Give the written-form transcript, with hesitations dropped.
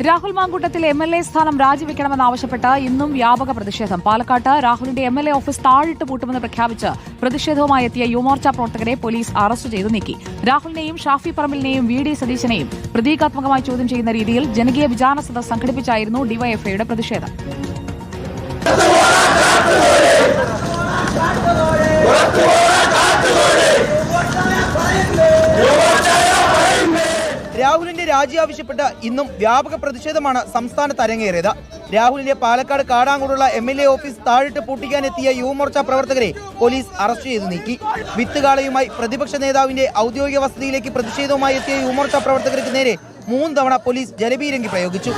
Rahul Mamkootathil MLA സ്ഥാനം രാജിവെക്കണമെന്നാവശ്യപ്പെട്ട് ഇന്നും വ്യാപക പ്രതിഷേധം. പാലക്കാട്ട് രാഹുലിന്റെ MLA ഓഫീസ് താഴിട്ട് പൂട്ടുമെന്ന് പ്രഖ്യാപിച്ച് പ്രതിഷേധവുമായി എത്തിയ യുവമോർച്ച പ്രവർത്തകരെ പോലീസ് അറസ്റ്റ് ചെയ്തു നീക്കി. രാഹുലിനെയും ഷാഫി പറമ്പിലിനെയും VD സതീശനെയും പ്രതീകാത്മകമായി ചോദ്യം ചെയ്യുന്ന രീതിയിൽ ജനകീയ വിചാരണ സദസ്സ് സംഘടിപ്പിച്ചായിരുന്നു ഡിവൈഎഫ്ഐയുടെ പ്രതിഷേധം. രാഹുലിന്റെ രാജി ആവശ്യപ്പെട്ട് ഇന്നും വ്യാപക പ്രതിഷേധമാണ് സംസ്ഥാനത്ത് അരങ്ങേറിയത്. രാഹുലിന്റെ പാലക്കാട് കാടാങ്കോടുള്ള MLA ഓഫീസ് താഴിട്ട് പൂട്ടിക്കാനെത്തിയ യുവമോർച്ച പ്രവർത്തകരെ പോലീസ് അറസ്റ്റ് ചെയ്തു നീക്കി. വിത്തുകാളയുമായി പ്രതിപക്ഷ നേതാവിന്റെ ഔദ്യോഗിക വസതിയിലേക്ക് പ്രതിഷേധവുമായി എത്തിയ യുവമോർച്ച പ്രവർത്തകർക്ക് നേരെ 3 തവണ പോലീസ് ജലപീരങ്കി പ്രയോഗിച്ചു.